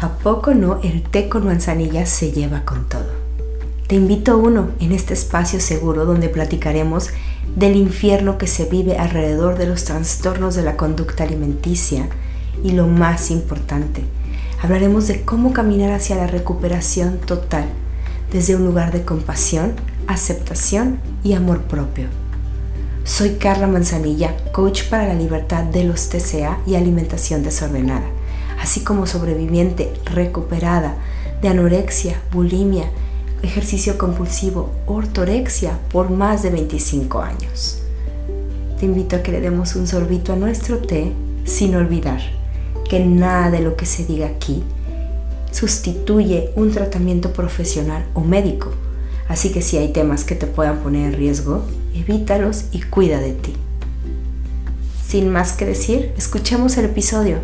¿A poco no el té con manzanilla se lleva con todo? Te invito a uno en este espacio seguro donde platicaremos del infierno que se vive alrededor de los trastornos de la conducta alimenticia y lo más importante, hablaremos de cómo caminar hacia la recuperación total desde un lugar de compasión, aceptación y amor propio. Soy Carla Manzanilla, coach para la libertad de los TCA y alimentación desordenada, así como sobreviviente recuperada de anorexia, bulimia, ejercicio compulsivo, ortorexia por más de 25 años. Te invito a que le demos un sorbito a nuestro té sin olvidar que nada de lo que se diga aquí sustituye un tratamiento profesional o médico. Así que si hay temas que te puedan poner en riesgo, evítalos y cuida de ti. Sin más que decir, escuchemos el episodio.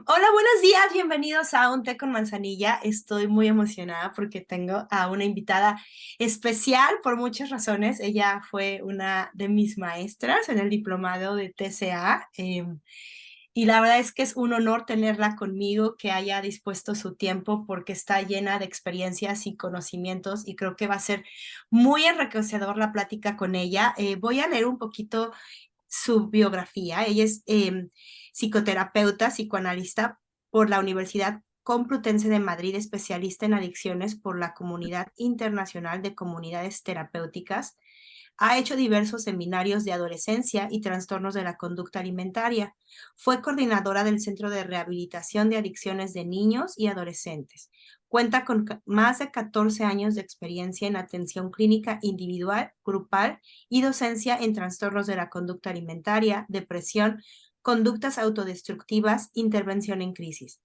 Hola, buenos días, bienvenidos a Un Té con Manzanilla. Estoy muy emocionada porque tengo a una invitada especial por muchas razones. Ella fue una de mis maestras en el diplomado de TCA. Y la verdad es que es un honor tenerla conmigo, que haya dispuesto su tiempo porque está llena de experiencias y conocimientos y creo que va a ser muy enriquecedor la plática con ella. Voy a leer un poquito su biografía. Ella es psicoterapeuta, psicoanalista por la Universidad Complutense de Madrid, especialista en adicciones por la Comunidad Internacional de Comunidades Terapéuticas. Ha hecho diversos seminarios de adolescencia y trastornos de la conducta alimentaria. Fue coordinadora del Centro de Rehabilitación de Adicciones de Niños y Adolescentes. Cuenta con más de 14 años de experiencia en atención clínica individual, grupal y docencia en trastornos de la conducta alimentaria, depresión, conductas autodestructivas, intervención en crisis.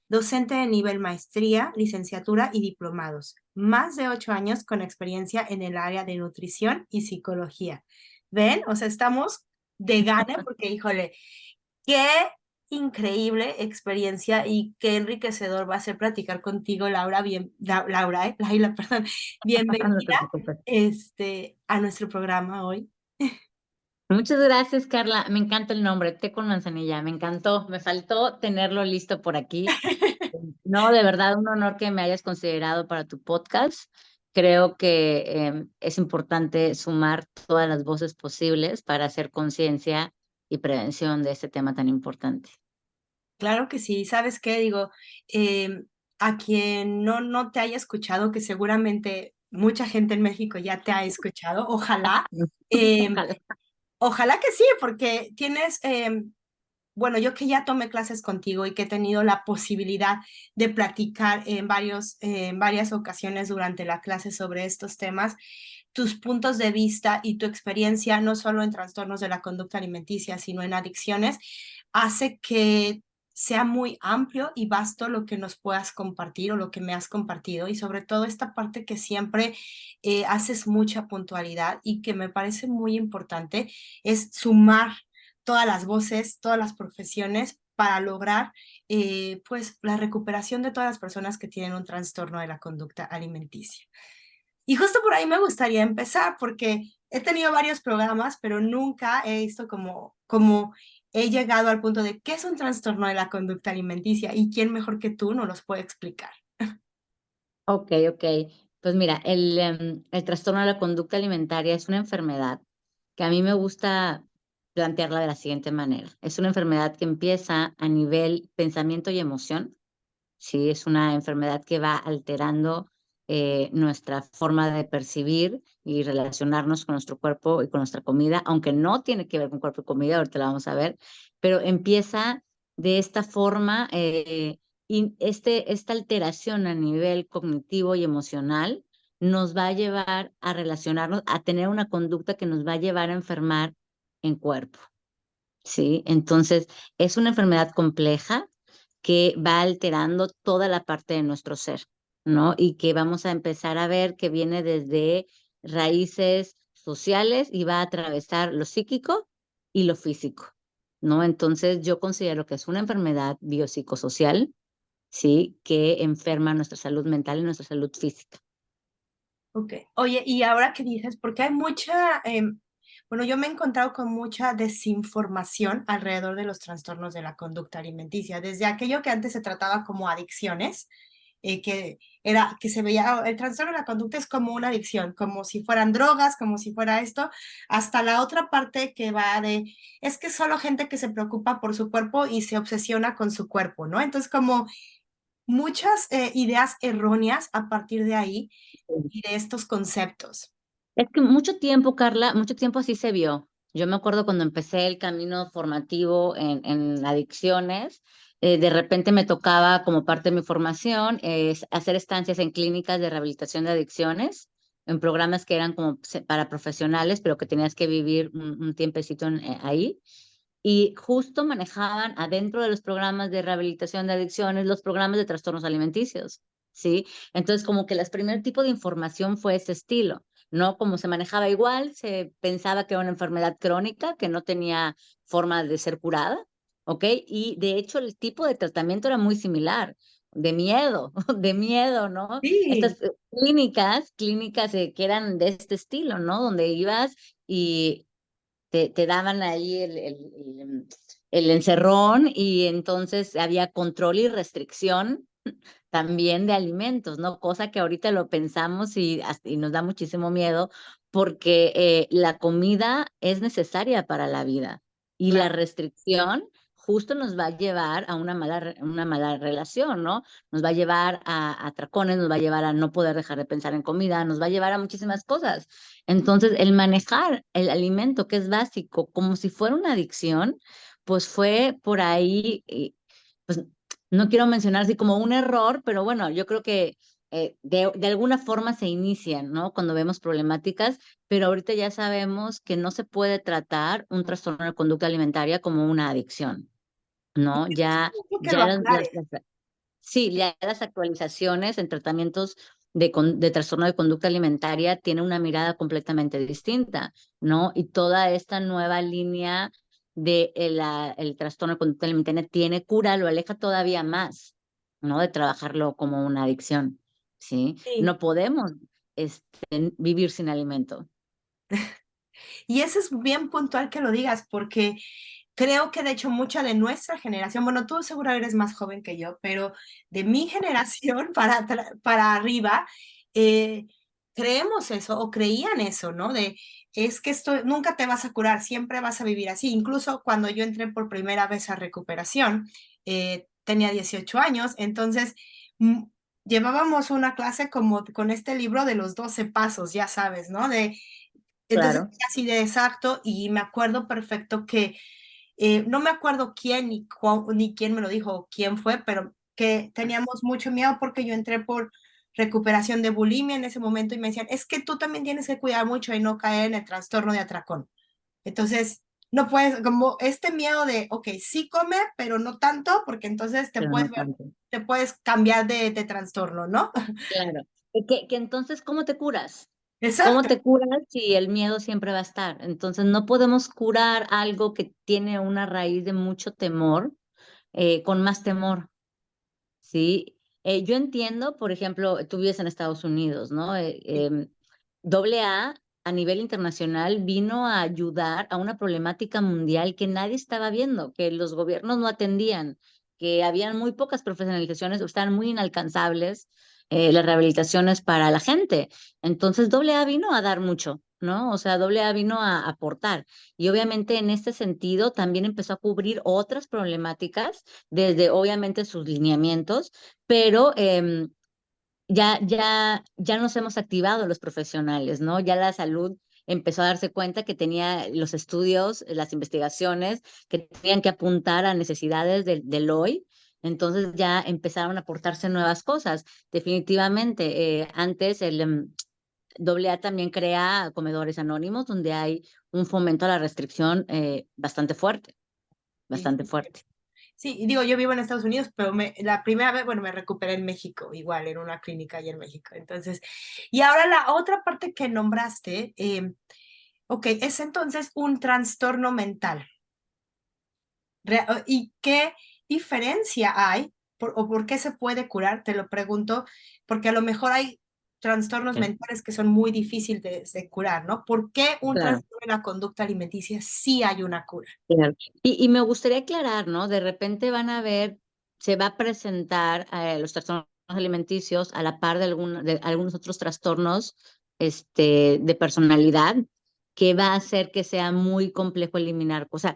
Docente de nivel maestría, licenciatura y diplomados. Más de 8 años con experiencia en el área de nutrición y psicología. ¿Ven? O sea, estamos de gana porque, híjole, qué increíble experiencia y qué enriquecedor va a ser platicar contigo, Laura. Laila, perdón. No te Bienvenida preocupes. a nuestro programa hoy. Muchas gracias, Carla. Me encanta el nombre, té con manzanilla. Me encantó. Me faltó tenerlo listo por aquí. No, de verdad, un honor que me hayas considerado para tu podcast. Creo que es importante sumar todas las voces posibles para hacer conciencia y prevención de este tema tan importante. Claro que sí. ¿Sabes qué? Digo, a quien no te haya escuchado, que seguramente mucha gente en México ya te ha escuchado, ojalá. em, Ojalá. Ojalá que sí, porque tienes, bueno, yo que ya tomé clases contigo y que he tenido la posibilidad de platicar en varias ocasiones durante la clase sobre estos temas, tus puntos de vista y tu experiencia, no solo en trastornos de la conducta alimenticia, sino en adicciones, hace que sea muy amplio y vasto lo que nos puedas compartir o lo que me has compartido, y sobre todo esta parte que siempre haces mucha puntualidad y que me parece muy importante, es sumar todas las voces, todas las profesiones para lograr pues la recuperación de todas las personas que tienen un trastorno de la conducta alimenticia. Y justo por ahí me gustaría empezar porque he tenido varios programas, pero nunca he visto como he llegado al punto de qué es un trastorno de la conducta alimenticia y quién mejor que tú nos los puede explicar. Ok, ok. Pues mira, el trastorno de la conducta alimentaria es una enfermedad que a mí me gusta plantearla de la siguiente manera. Es una enfermedad que empieza a nivel pensamiento y emoción. Sí, es una enfermedad que va alterando nuestra forma de percibir y relacionarnos con nuestro cuerpo y con nuestra comida, aunque no tiene que ver con cuerpo y comida, ahorita la vamos a ver, pero empieza de esta forma, y esta alteración a nivel cognitivo y emocional nos va a llevar a relacionarnos, a tener una conducta que nos va a llevar a enfermar en cuerpo. ¿Sí? Entonces, es una enfermedad compleja que va alterando toda la parte de nuestro ser, ¿no? Y que vamos a empezar a ver que viene desde raíces sociales y va a atravesar lo psíquico y lo físico, ¿no? Entonces, yo considero que es una enfermedad biopsicosocial, ¿sí? Que enferma nuestra salud mental y nuestra salud física. Ok. Oye, y ahora que dices, porque hay bueno, yo me he encontrado con mucha desinformación alrededor de los trastornos de la conducta alimenticia, desde aquello que antes se trataba como adicciones, que era que se veía, el trastorno de la conducta es como una adicción, como si fueran drogas, como si fuera esto, hasta la otra parte que va de, es que solo gente que se preocupa por su cuerpo y se obsesiona con su cuerpo, ¿no? Entonces, como muchas ideas erróneas a partir de ahí y de estos conceptos. Es que mucho tiempo, Carla, mucho tiempo así se vio. Yo me acuerdo cuando empecé el camino formativo en adicciones, de repente me tocaba como parte de mi formación hacer estancias en clínicas de rehabilitación de adicciones, en programas que eran como para profesionales, pero que tenías que vivir un tiempecito ahí. Y justo manejaban adentro de los programas de rehabilitación de adicciones los programas de trastornos alimenticios, ¿sí? Entonces, como que el primer tipo de información fue ese estilo, ¿no? Como se manejaba igual, se pensaba que era una enfermedad crónica que no tenía forma de ser curada, ¿ok? Y de hecho el tipo de tratamiento era muy similar, de miedo, de miedo, ¿no? Sí, Estas clínicas que eran de este estilo, ¿no? Donde ibas y te daban ahí el encerrón y entonces había control y restricción también de alimentos, ¿no? Cosa que ahorita lo pensamos y nos da muchísimo miedo porque la comida es necesaria para la vida y la claro. restricción justo nos va a llevar a una mala relación, ¿no? Nos va a llevar a atracones, nos va a llevar a no poder dejar de pensar en comida, nos va a llevar a muchísimas cosas. Entonces, el manejar el alimento que es básico como si fuera una adicción, pues fue por ahí, pues no quiero mencionar así como un error, pero bueno, yo creo que de alguna forma se inician, ¿no? Cuando vemos problemáticas, pero ahorita ya sabemos que no se puede tratar un trastorno de conducta alimentaria como una adicción, ¿no? Mucho que lo Ya aclares. sí, ya las actualizaciones en tratamientos de trastorno de conducta alimentaria tienen una mirada completamente distinta, ¿no? Y toda esta nueva línea de el trastorno de conducta alimentaria tiene cura, lo aleja todavía más, ¿no? De trabajarlo como una adicción, ¿sí? Sí. No podemos vivir sin alimento. Y eso es bien puntual que lo digas, porque creo que de hecho mucha de nuestra generación, bueno, tú seguro eres más joven que yo, pero de mi generación para arriba, eh, creemos eso o creían eso, ¿no? De, es que esto nunca te vas a curar, siempre vas a vivir así. Incluso cuando yo entré por primera vez a recuperación, tenía 18 años, entonces mm, llevábamos una clase como con este libro de los 12 pasos, ya sabes, ¿no? De entonces, Claro, así de exacto, y me acuerdo perfecto que, no me acuerdo quién ni quién me lo dijo o quién fue, pero que teníamos mucho miedo porque yo entré por recuperación de bulimia en ese momento y me decían, es que tú también tienes que cuidar mucho y no caer en el trastorno de atracón. Entonces, no puedes, como este miedo de, ok, sí come, pero no tanto, porque entonces pero no tanto. te puedes cambiar de trastorno, ¿no? Claro. Que entonces, ¿cómo te curas? ¿Cómo Exacto. te curas si el miedo siempre va a estar? Entonces, no podemos curar algo que tiene una raíz de mucho temor con más temor, ¿sí? Yo entiendo, por ejemplo, tú vives en Estados Unidos, ¿no? AA a nivel internacional vino a ayudar a una problemática mundial que nadie estaba viendo, que los gobiernos no atendían, que habían muy pocas profesionalizaciones, o estaban muy inalcanzables las rehabilitaciones para la gente. Entonces, AA vino a dar mucho, ¿no? O sea, AA vino a aportar. Y obviamente en este sentido también empezó a cubrir otras problemáticas desde obviamente sus lineamientos, pero ya nos hemos activado los profesionales, ¿no? Ya la salud empezó a darse cuenta que tenía los estudios, las investigaciones, que tenían que apuntar a necesidades del hoy. Entonces ya empezaron a aportarse nuevas cosas. Definitivamente, antes el AA también crea comedores anónimos donde hay un fomento a la restricción bastante fuerte, Sí, bastante fuerte. sí, y digo, yo vivo en Estados Unidos, pero la primera vez, bueno, me recuperé en México, igual, en una clínica allá en México. Entonces, y ahora la otra parte que nombraste, ok, es entonces un trastorno mental. ¿Y qué diferencia hay o por qué se puede curar? Te lo pregunto, porque a lo mejor hay trastornos Es- mentales que son muy difíciles de curar, ¿no? ¿Por qué un claro. trastorno de la conducta alimenticia sí hay una cura? Claro. Y me gustaría aclarar, ¿no? De repente van a ver, se va a presentar los trastornos alimenticios a la par de algunos otros trastornos de personalidad, que va a hacer que sea muy complejo eliminar, o sea,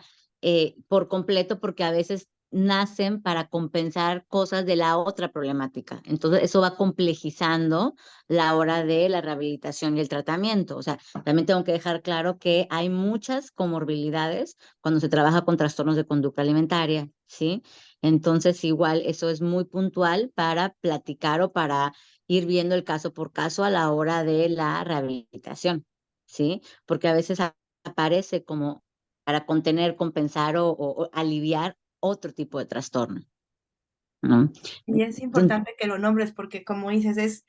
por completo, porque a veces nacen para compensar cosas de la otra problemática. Entonces, eso va complejizando la hora de la rehabilitación y el tratamiento. O sea, también tengo que dejar claro que hay muchas comorbilidades cuando se trabaja con trastornos de conducta alimentaria, ¿sí? Entonces, igual eso es muy puntual para platicar o para ir viendo el caso por caso a la hora de la rehabilitación, ¿sí? Porque a veces aparece como para contener, compensar o aliviar otro tipo de trastorno, ¿no? Y es importante que lo nombres porque, como dices,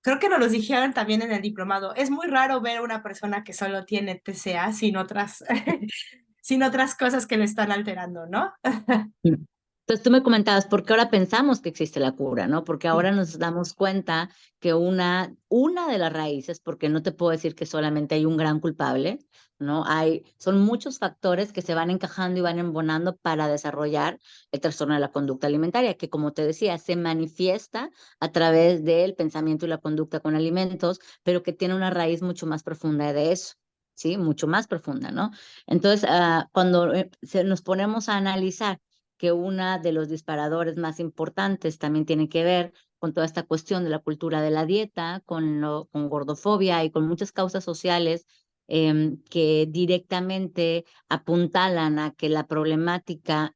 creo que nos lo dijeron también en el diplomado, es muy raro ver a una persona que solo tiene TCA sin otras, sin otras cosas que le están alterando, ¿no? Entonces tú me comentabas, ¿por qué ahora pensamos que existe la cura, no? Porque Sí. ahora nos damos cuenta que una de las raíces, porque no te puedo decir que solamente hay un gran culpable, ¿no? Son muchos factores que se van encajando y van embonando para desarrollar el trastorno de la conducta alimentaria, que como te decía, se manifiesta a través del pensamiento y la conducta con alimentos, pero que tiene una raíz mucho más profunda de eso. Sí, mucho más profunda, ¿no? Entonces, cuando nos ponemos a analizar que uno de los disparadores más importantes también tiene que ver con toda esta cuestión de la cultura de la dieta, con gordofobia y con muchas causas sociales que directamente apuntalan a que la problemática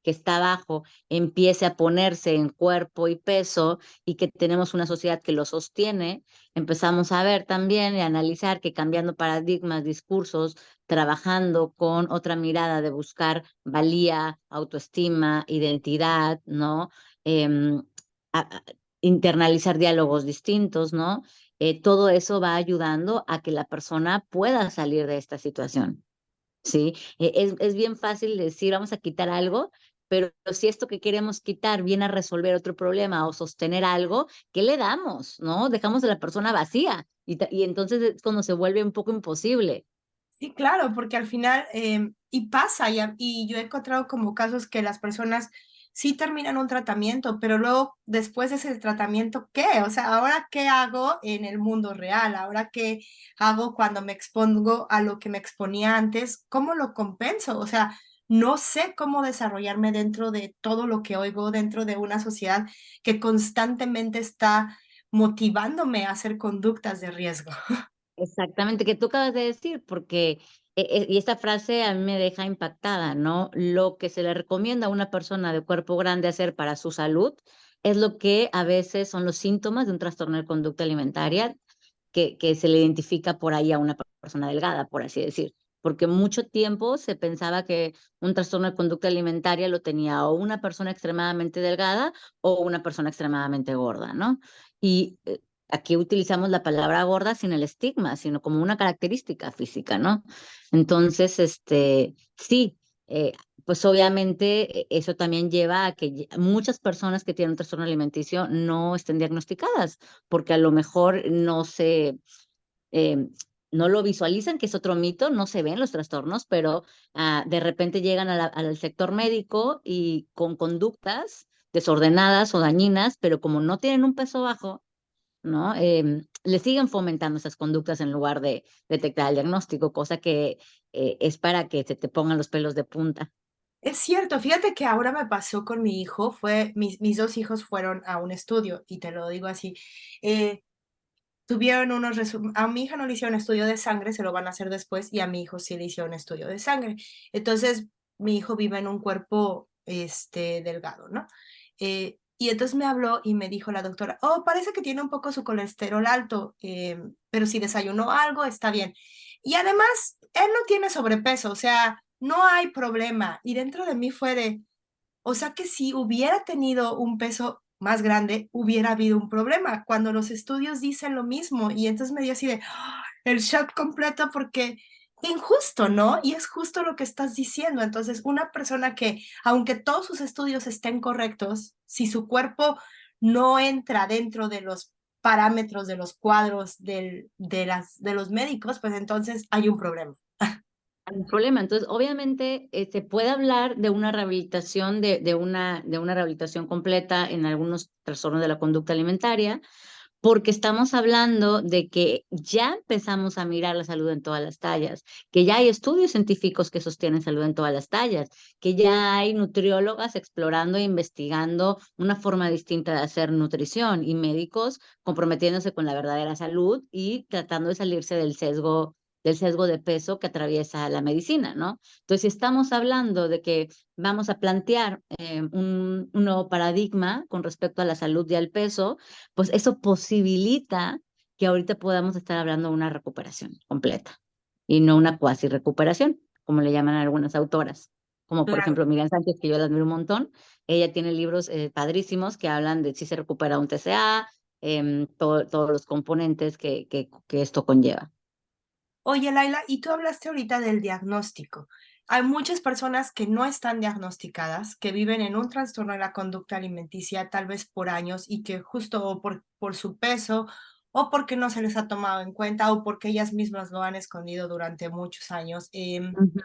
que está abajo empiece a ponerse en cuerpo y peso y que tenemos una sociedad que lo sostiene, empezamos a ver también y a analizar que cambiando paradigmas, discursos, trabajando con otra mirada de buscar valía, autoestima, identidad, ¿no? Em, a- a- Internalizar diálogos distintos, ¿no? Todo eso va ayudando a que la persona pueda salir de esta situación. Sí, es bien fácil decir, vamos a quitar algo, pero si esto que queremos quitar viene a resolver otro problema o sostener algo, ¿qué le damos? ¿No? Dejamos a la persona vacía y entonces es cuando se vuelve un poco imposible. Sí, claro, porque al final, y pasa, y yo he encontrado como casos que las personas sí terminan un tratamiento, pero luego después de ese tratamiento, ¿qué? O sea, ¿ahora qué hago en el mundo real? ¿Ahora qué hago cuando me expongo a lo que me exponía antes? ¿Cómo lo compenso? O sea, no sé cómo desarrollarme dentro de todo lo que oigo, dentro de una sociedad que constantemente está motivándome a hacer conductas de riesgo. Exactamente, que tú acabas de decir, porque, y esta frase a mí me deja impactada, ¿no? Lo que se le recomienda a una persona de cuerpo grande hacer para su salud es lo que a veces son los síntomas de un trastorno de conducta alimentaria que se le identifica por ahí a una persona delgada, por así decir. Porque mucho tiempo se pensaba que un trastorno de conducta alimentaria lo tenía o una persona extremadamente delgada o una persona extremadamente gorda, ¿no? Y aquí utilizamos la palabra gorda sin el estigma, sino como una característica física, ¿no? Entonces, sí, pues obviamente eso también lleva a que muchas personas que tienen un trastorno alimenticio no estén diagnosticadas, porque a lo mejor eh, no lo visualizan, que es otro mito, no se ven los trastornos, pero de repente llegan al sector médico y con conductas desordenadas o dañinas, pero como no tienen un peso bajo, ¿no? Le siguen fomentando esas conductas en lugar de detectar el diagnóstico, cosa que es para que se te pongan los pelos de punta. Es cierto, fíjate que ahora me pasó con mi hijo, mis dos hijos fueron a un estudio, y te lo digo así, tuvieron a mi hija no le hicieron estudio de sangre, se lo van a hacer después, y a mi hijo sí le hicieron estudio de sangre. Entonces, mi hijo vive en un cuerpo, delgado, ¿no? Y entonces me habló y me dijo la doctora, oh, parece que tiene un poco su colesterol alto, pero si desayunó algo, está bien. Y además, él no tiene sobrepeso, o sea, no hay problema. Y dentro de mí fue o sea que si hubiera tenido un peso más grande, hubiera habido un problema, cuando los estudios dicen lo mismo. Y entonces me dio así de el shock completo porque qué injusto, ¿no? Y es justo lo que estás diciendo. Entonces, una persona que, aunque todos sus estudios estén correctos, si su cuerpo no entra dentro de los parámetros de los cuadros de los médicos, pues entonces hay un problema. Hay un problema. Entonces, obviamente, se puede hablar de una rehabilitación, de una rehabilitación completa en algunos trastornos de la conducta alimentaria, porque estamos hablando de que ya empezamos a mirar la salud en todas las tallas, que ya hay estudios científicos que sostienen salud en todas las tallas, que ya hay nutriólogas explorando e investigando una forma distinta de hacer nutrición y médicos comprometiéndose con la verdadera salud y tratando de salirse del sesgo de peso que atraviesa la medicina, ¿no? Entonces, si estamos hablando de que vamos a plantear un nuevo paradigma con respecto a la salud y al peso, pues eso posibilita que ahorita podamos estar hablando de una recuperación completa y no una cuasi recuperación, como le llaman algunas autoras, como por Claro. ejemplo Miriam Sánchez, que yo la admiro un montón. Ella tiene libros padrísimos que hablan de si se recupera un TCA, todos los componentes que esto conlleva. Oye, Laila, y tú hablaste ahorita del diagnóstico. Hay muchas personas que no están diagnosticadas, que viven en un trastorno de la conducta alimenticia tal vez por años y que justo o por su peso o porque no se les ha tomado en cuenta o porque ellas mismas lo han escondido durante muchos años. Ujú.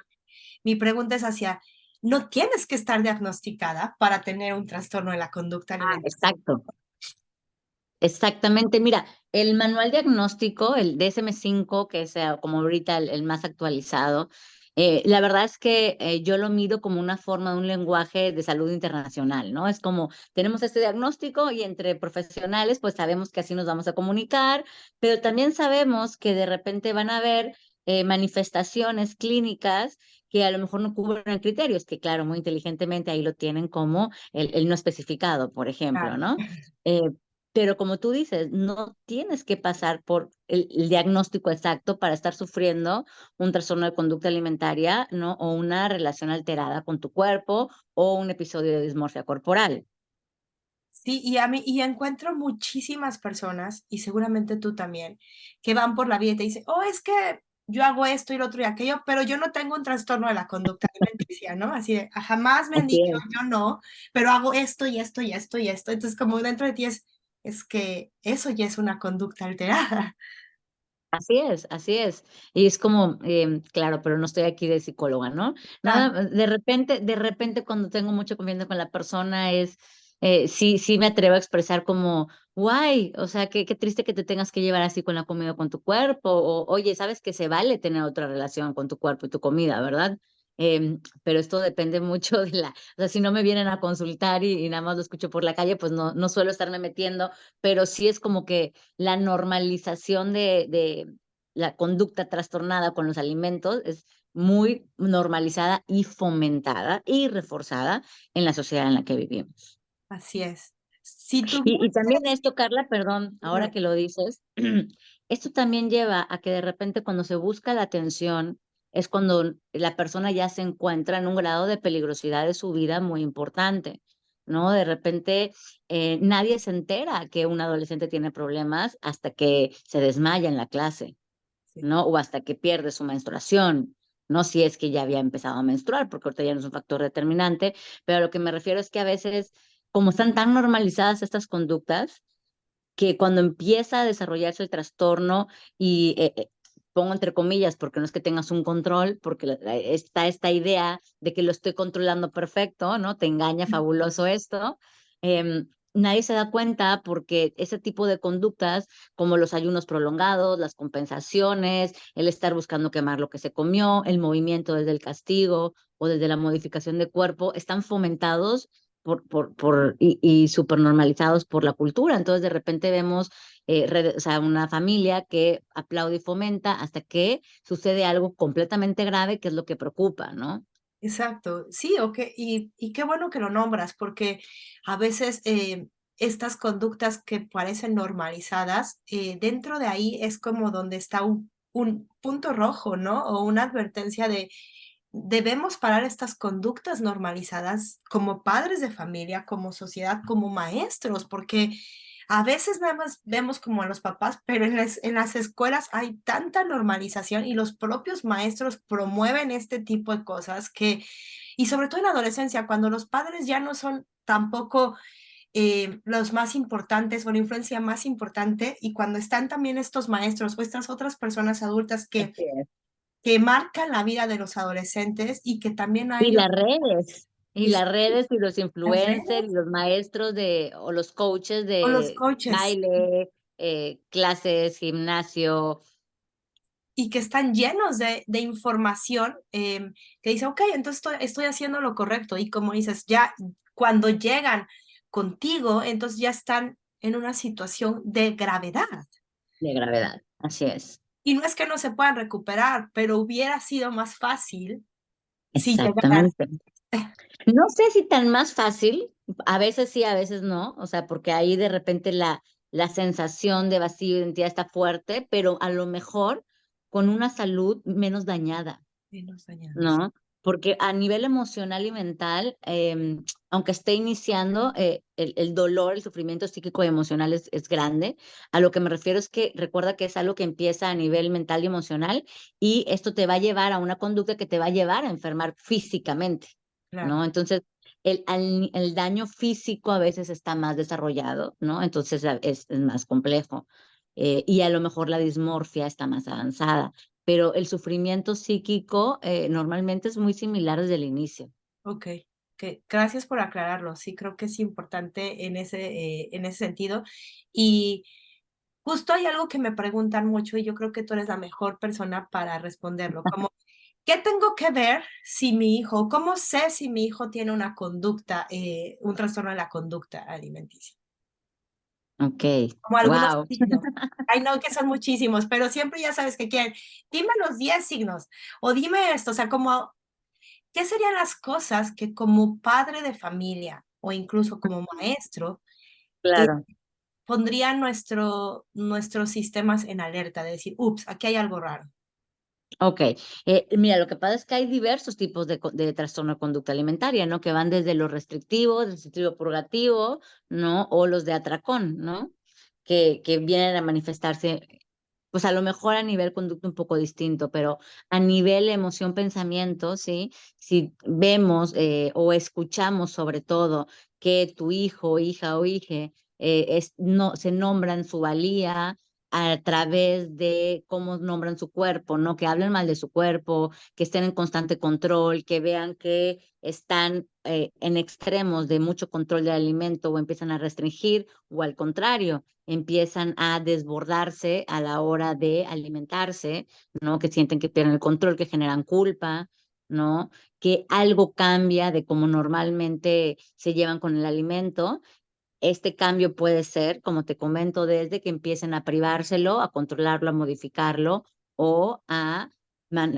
Mi pregunta es hacia, ¿no tienes que estar diagnosticada para tener un trastorno de la conducta alimenticia? Exacto. Exactamente, mira, el manual diagnóstico, el DSM-5, que es como ahorita el más actualizado, la verdad es que yo lo mido como una forma de un lenguaje de salud internacional, ¿no? Es como, tenemos este diagnóstico y entre profesionales, pues sabemos que así nos vamos a comunicar, pero también sabemos que de repente van a haber manifestaciones clínicas que a lo mejor no cubren criterios, que claro, muy inteligentemente ahí lo tienen como el no especificado, por ejemplo, Claro. ¿no? Eh, pero como tú dices, no tienes que pasar por el diagnóstico exacto para estar sufriendo un trastorno de conducta alimentaria, ¿no? O una relación alterada con tu cuerpo o un episodio de dismorfia corporal. Sí, y encuentro muchísimas personas, y seguramente tú también, que van por la vida y te dicen: "Oh, es que yo hago esto y lo otro y aquello, pero yo no tengo un trastorno de la conducta alimenticia", ¿no? Así de, jamás me han Así dicho, es, yo no, pero hago esto y esto y esto y esto. Entonces, como dentro de ti es que eso ya es una conducta alterada. así es, así es. Y es como, claro, pero no estoy aquí de psicóloga, ¿no? Claro. Nada, de repente cuando tengo mucha confianza con la persona sí me atrevo a expresar como, guay, o sea, qué triste que te tengas que llevar así con la comida o con tu cuerpo, o oye, sabes que se vale tener otra relación con tu cuerpo y tu comida, ¿verdad? Pero esto depende mucho o sea, si no me vienen a consultar y nada más lo escucho por la calle, pues no suelo estarme metiendo, pero sí es como que la normalización de la conducta trastornada con los alimentos es muy normalizada y fomentada y reforzada en la sociedad en la que vivimos. Así es. Si Y también tuvieses esto, Carla, perdón, ahora dime. que lo dices, esto también lleva a que de repente cuando se busca la atención es cuando la persona ya se encuentra en un grado de peligrosidad de su vida muy importante, ¿no? De repente nadie se entera que un adolescente tiene problemas hasta que se desmaya en la clase, Sí. ¿no? O hasta que pierde su menstruación, no si es que ya había empezado a menstruar, porque ahorita ya no es un factor determinante, pero a lo que me refiero es que a veces, como están tan normalizadas estas conductas, que cuando empieza a desarrollarse el trastorno y pongo entre comillas, porque no es que tengas un control, porque está esta idea de que lo estoy controlando perfecto, ¿no? Te engaña fabuloso esto. Nadie se da cuenta porque ese tipo de conductas, como los ayunos prolongados, las compensaciones, el estar buscando quemar lo que se comió, el movimiento desde el castigo o desde la modificación de cuerpo, están fomentados y súper normalizados por la cultura. Entonces, de repente vemos o sea, una familia que aplaude y fomenta hasta que sucede algo completamente grave, que es lo que preocupa, ¿no? Exacto, sí, y qué bueno que lo nombras, porque a veces estas conductas que parecen normalizadas, dentro de ahí es como donde está un punto rojo, ¿no? O una advertencia de debemos parar estas conductas normalizadas como padres de familia, como sociedad, como maestros, porque a veces nada más vemos como a los papás, pero en las escuelas hay tanta normalización y los propios maestros promueven este tipo de cosas que, y sobre todo en la adolescencia, cuando los padres ya no son tampoco los más importantes o la influencia más importante, y cuando están también estos maestros o estas otras personas adultas Así es. que marcan la vida de los adolescentes y que también a Y ellos las redes, y es- las redes y los las influencers y redes los maestros o los coaches o los de coaches baile, clases, gimnasio. y que están llenos de información que dice, ok, entonces estoy haciendo lo correcto. Y como dices, ya cuando llegan contigo, entonces ya están en una situación de gravedad. De gravedad. Así es. Y no es que no se puedan recuperar, pero hubiera sido más fácil si llegaran. Exactamente. No sé si tan más fácil, a veces sí, a veces no, o sea, porque ahí de repente la sensación de vacío de identidad está fuerte, pero a lo mejor con una salud menos dañada. Menos dañados. ¿No? Porque a nivel emocional y mental, aunque esté iniciando, el dolor, el sufrimiento psíquico y emocional es grande. A lo que me refiero es que recuerda que es algo que empieza a nivel mental y emocional y esto te va a llevar a una conducta que te va a llevar a enfermar físicamente, Claro, ¿no? Entonces, el daño físico a veces está más desarrollado, ¿no? Entonces es más complejo. Y a lo mejor la dismorfia está más avanzada, pero el sufrimiento psíquico normalmente es muy similar desde el inicio. ok. Gracias por aclararlo. Sí, creo que es importante en ese sentido. Y justo hay algo que me preguntan mucho y yo creo que tú eres la mejor persona para responderlo. Como, ¿qué tengo que ver si mi hijo, cómo sé si mi hijo tiene una conducta, un trastorno de la conducta alimenticia? Ok, Como algunos wow. signos. I know que son muchísimos, pero siempre ya sabes que quieren. Dime los 10 signos o dime esto, o sea, como, ¿qué serían las cosas que como padre de familia o incluso como maestro eh, Claro. pondrían nuestros sistemas en alerta de decir, ups, aquí hay algo raro? Ok, mira, lo que pasa es que hay diversos tipos de trastorno de conducta alimentaria, ¿no? Que van desde lo restrictivo, restrictivo purgativo, ¿no? O los de atracón, ¿no? Que vienen a manifestarse, pues a lo mejor a nivel conducta un poco distinto, pero a nivel emoción, pensamiento, ¿sí? Si vemos o escuchamos sobre todo que tu hijo, hija o hije no, se nombran su valía a través de cómo nombran su cuerpo, ¿no? Que hablen mal de su cuerpo, que estén en constante control, que vean que están en extremos de mucho control del alimento o empiezan a restringir o al contrario, empiezan a desbordarse a la hora de alimentarse, ¿no? Que sienten que pierden el control, que generan culpa, ¿no? Que algo cambia de cómo normalmente se llevan con el alimento. Este cambio puede ser, como te comento, desde que empiecen a privárselo, a controlarlo, a modificarlo o a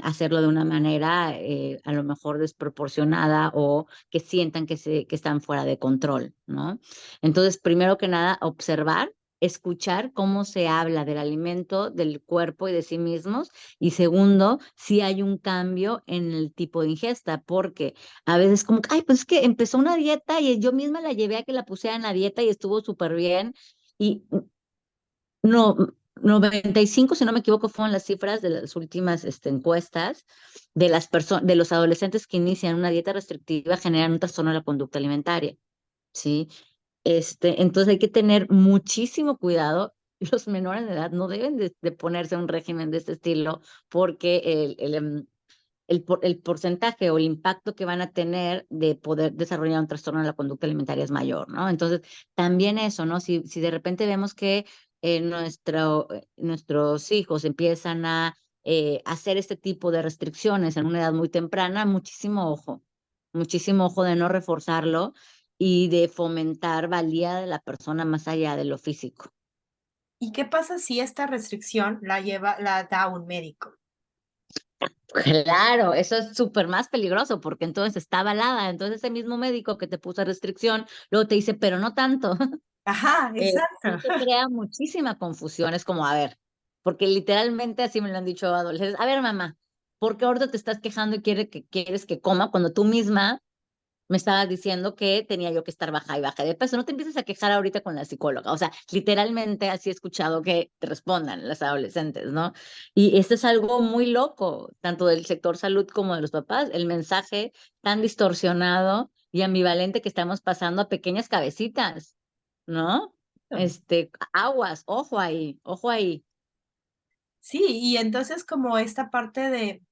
hacerlo de una manera a lo mejor desproporcionada o que sientan que están fuera de control, ¿no? Entonces, primero que nada, observar, escuchar cómo se habla del alimento, del cuerpo y de sí mismos. Y segundo, si hay un cambio en el tipo de ingesta, porque a veces como, ay, pues es que empezó una dieta y yo misma la llevé a que la pusiera en la dieta y estuvo súper bien. Y no, 95 si no me equivoco, fueron las cifras de las últimas encuestas de las personas, de los adolescentes que inician una dieta restrictiva generan un trastorno de la conducta alimentaria, ¿sí? Entonces hay que tener muchísimo cuidado. Los menores de edad no deben de ponerse a un régimen de este estilo porque el porcentaje o el impacto que van a tener de poder desarrollar un trastorno de la conducta alimentaria es mayor, ¿no? Entonces, también eso, ¿no? Si de repente vemos que nuestros hijos empiezan a hacer este tipo de restricciones en una edad muy temprana, muchísimo ojo de no reforzarlo y de fomentar valía de la persona más allá de lo físico. ¿Y qué pasa si esta restricción la da un médico? Claro, eso es súper más peligroso porque entonces está avalada. Entonces ese mismo médico que te puso restricción, luego te dice, pero no tanto. Ajá, exacto. Sí te crea muchísima confusión. Es como, a ver, porque literalmente así me lo han dicho adolescentes. A ver, mamá, ¿por qué ahorita te estás quejando y quieres que coma cuando tú misma me estabas diciendo que tenía yo que estar baja y baja de peso? No te empieces a quejar ahorita con la psicóloga. O sea, literalmente así he escuchado que te respondan las adolescentes, ¿no? Y esto es algo muy loco, tanto del sector salud como de los papás, el mensaje tan distorsionado y ambivalente que estamos pasando a pequeñas cabecitas. ¿no? Aguas, ojo ahí, ojo ahí. Sí, y entonces como esta parte de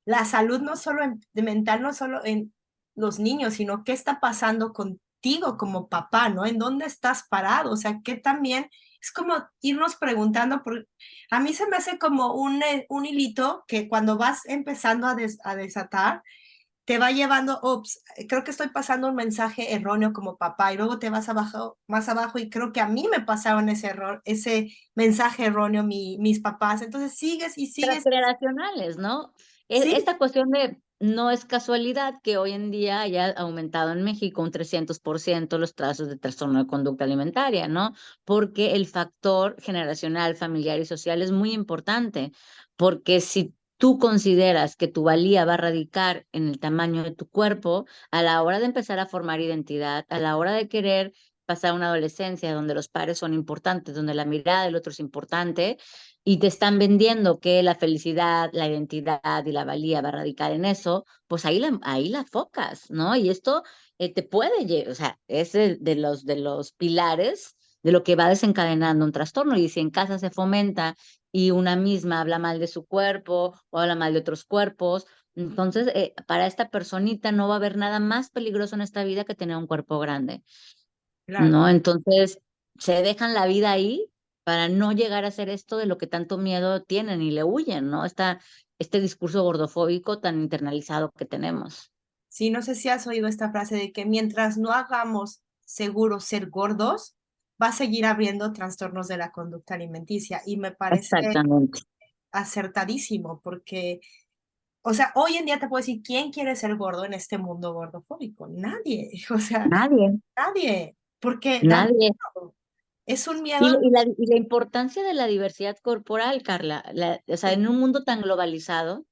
la salud no solo de mental, no solo en los niños, sino qué está pasando contigo como papá, ¿no? ¿En dónde estás parado? O sea, que también es como irnos preguntando, a mí se me hace como un hilito que cuando vas empezando a desatar, te va llevando, ops, creo que estoy pasando un mensaje erróneo como papá y luego te vas abajo, más abajo y creo que a mí me pasaron ese error, ese mensaje erróneo mis papás. Entonces sigues y sigues. Transgeneracionales, ¿no? Sí, Esta cuestión de no es casualidad que hoy en día haya aumentado en México un 300% los casos de trastorno de conducta alimentaria, ¿no? Porque el factor generacional, familiar y social es muy importante, porque si tú consideras que tu valía va a radicar en el tamaño de tu cuerpo, a la hora de empezar a formar identidad, a la hora de querer pasar una adolescencia donde los pares son importantes, donde la mirada del otro es importante, y te están vendiendo que la felicidad, la identidad y la valía va a radicar en eso, pues ahí la focas, ¿no? Y esto te puede, o sea, es de los pilares de lo que va desencadenando un trastorno. Y si en casa se fomenta y una misma habla mal de su cuerpo o habla mal de otros cuerpos, entonces para esta personita no va a haber nada más peligroso en esta vida que tener un cuerpo grande, claro. ¿no? Entonces, se dejan la vida ahí para no llegar a hacer esto de lo que tanto miedo tienen y le huyen, ¿no? Este discurso gordofóbico tan internalizado que tenemos. Sí, no sé si has oído esta frase de que mientras no hagamos seguro ser gordos, va a seguir habiendo trastornos de la conducta alimenticia. Y me parece Exactamente. acertadísimo porque, o sea, hoy en día te puedo decir, ¿quién quiere ser gordo en este mundo gordofóbico? Nadie, o sea, Nadie, nadie, porque da nadie. miedo. Es un miedo. Y la importancia de la diversidad corporal, Carla, o sea, en un mundo tan globalizado,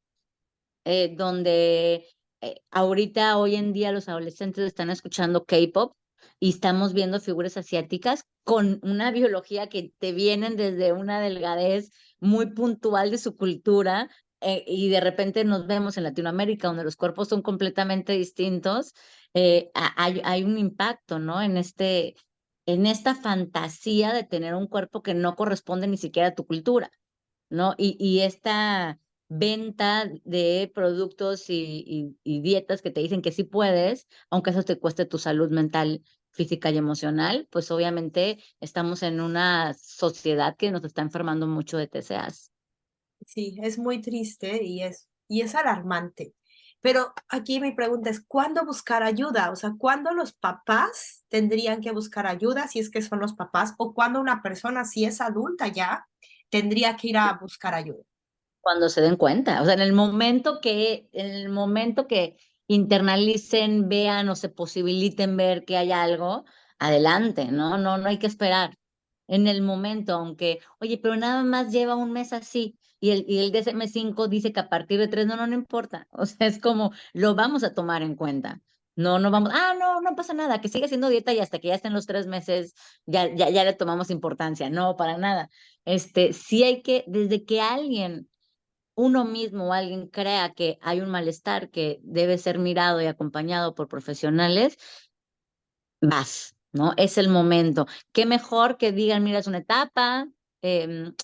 donde ahorita, hoy en día, los adolescentes están escuchando K-pop y estamos viendo figuras asiáticas con una biología que te vienen desde una delgadez muy puntual de su cultura, y de repente nos vemos en Latinoamérica, donde los cuerpos son completamente distintos. Hay un impacto, ¿no? En esta fantasía de tener un cuerpo que no corresponde ni siquiera a tu cultura, ¿no? Y esta venta de productos y dietas que te dicen que sí puedes, aunque eso te cueste tu salud mental, física y emocional, pues obviamente estamos en una sociedad que nos está enfermando mucho de TCAs. Sí, es muy triste y es alarmante. Pero aquí mi pregunta es, ¿cuándo buscar ayuda? O sea, ¿cuándo los papás tendrían que buscar ayuda si es que son los papás? ¿O cuándo una persona, si es adulta ya, tendría que ir a buscar ayuda? Cuando se den cuenta, o sea, en el momento que internalicen, vean o se posibiliten ver que hay algo, adelante, ¿no? No, no hay que esperar. En el momento, aunque, oye, pero nada más lleva un mes así, y el DSM-5 dice que a partir de 3, no, no, no importa. O sea, es como, lo vamos a tomar en cuenta. No, no vamos, no, no pasa nada, que siga haciendo dieta y hasta que ya estén los 3 meses, ya le tomamos importancia. No, para nada. Sí hay que, desde que alguien, uno mismo o alguien crea que hay un malestar que debe ser mirado y acompañado por profesionales, vas, ¿no? Es el momento. Qué mejor que digan, mira, es una etapa,